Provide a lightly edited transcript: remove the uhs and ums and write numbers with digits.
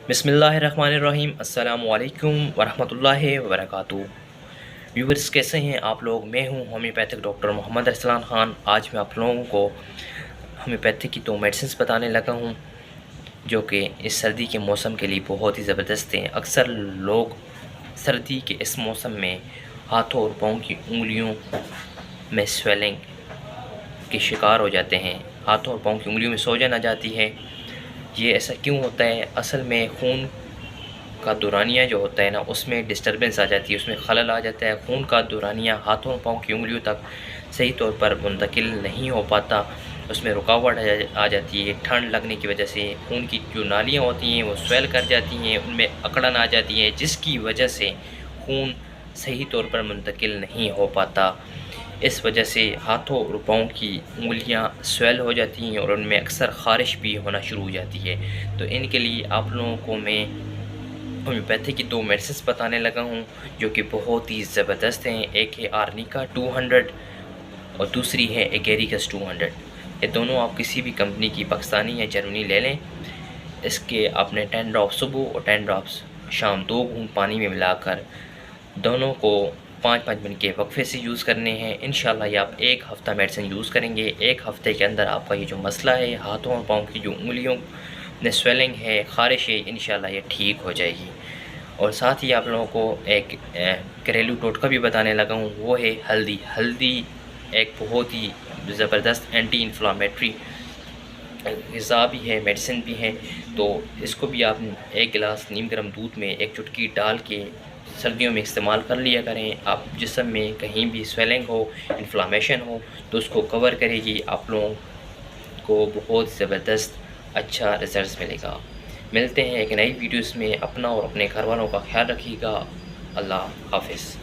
بسم اللہ الرحمن الرحیم۔ السلام علیکم ورحمۃ اللہ وبرکاتہ۔ ویورز کیسے ہیں آپ لوگ؟ میں ہوں ہومیوپیتھک ڈاکٹر محمد ارسلان خان۔ آج میں آپ لوگوں کو ہومیوپیتھک کی 2 میڈیسنز بتانے لگا ہوں جو کہ اس سردی کے موسم کے لیے بہت ہی زبردست ہیں۔ اکثر لوگ سردی کے اس موسم میں ہاتھوں اور پاؤں کی انگلیوں میں سویلنگ کے شکار ہو جاتے ہیں۔ ہاتھوں اور پاؤں کی انگلیوں میں سوجن آ جاتی ہے۔ یہ ایسا کیوں ہوتا ہے؟ اصل میں خون کا دورانیہ جو ہوتا ہے نا، اس میں ڈسٹربنس آ جاتی ہے، اس میں خلل آ جاتا ہے۔ خون کا دورانیہ ہاتھوں پاؤں کی انگلیوں تک صحیح طور پر منتقل نہیں ہو پاتا، اس میں رکاوٹ آ جاتی ہے۔ ٹھنڈ لگنے کی وجہ سے خون کی جو نالیاں ہوتی ہیں وہ سویل کر جاتی ہیں، ان میں اکڑن آ جاتی ہے، جس کی وجہ سے خون صحیح طور پر منتقل نہیں ہو پاتا۔ اس وجہ سے ہاتھوں اور پاؤں کی انگلیاں سویل ہو جاتی ہیں اور ان میں اکثر خارش بھی ہونا شروع ہو جاتی ہے۔ تو ان کے لیے آپ لوگوں کو میں ہومیوپیتھی کی 2 میڈیسنز بتانے لگا ہوں جو کہ بہت ہی زبردست ہیں۔ ایک ہے آرنیکا 200 اور دوسری ہے ایگیریکس 200۔ یہ دونوں آپ کسی بھی کمپنی کی، پاکستانی یا جرمنی لے لیں۔ اس کے آپ نے 10 ڈراپس صبح اور 10 ڈراپس شام 2 گھونٹ پانی میں ملا کر دونوں کو 5-5 منٹ کے وقفے سے یوز کرنے ہیں۔ انشاءاللہ یہ آپ 1 ہفتہ میڈیسن یوز کریں گے۔ 1 ہفتے کے اندر آپ کا یہ جو مسئلہ ہے، ہاتھوں اور پاؤں کی جو انگلیوں میں سویلنگ ہے، خارش ہے، انشاءاللہ یہ ٹھیک ہو جائے گی۔ اور ساتھ ہی آپ لوگوں کو ایک گھریلو ٹوٹکا بھی بتانے لگا ہوں، وہ ہے ہلدی۔ ہلدی ایک بہت ہی زبردست اینٹی انفلامیٹری غذا بھی ہے، میڈیسن بھی ہے۔ تو اس کو بھی آپ 1 گلاس نیم گرم دودھ میں 1 چٹکی ڈال کے سردیوں میں استعمال کر لیا کریں۔ آپ جسم میں کہیں بھی سویلنگ ہو، انفلامیشن ہو تو اس کو کور کرے گی، آپ لوگوں کو بہت زبردست اچھا رزلٹس ملے گا۔ ملتے ہیں ایک نئی ویڈیوز میں۔ اپنا اور اپنے گھر والوں کا خیال رکھیے گا۔ اللہ حافظ۔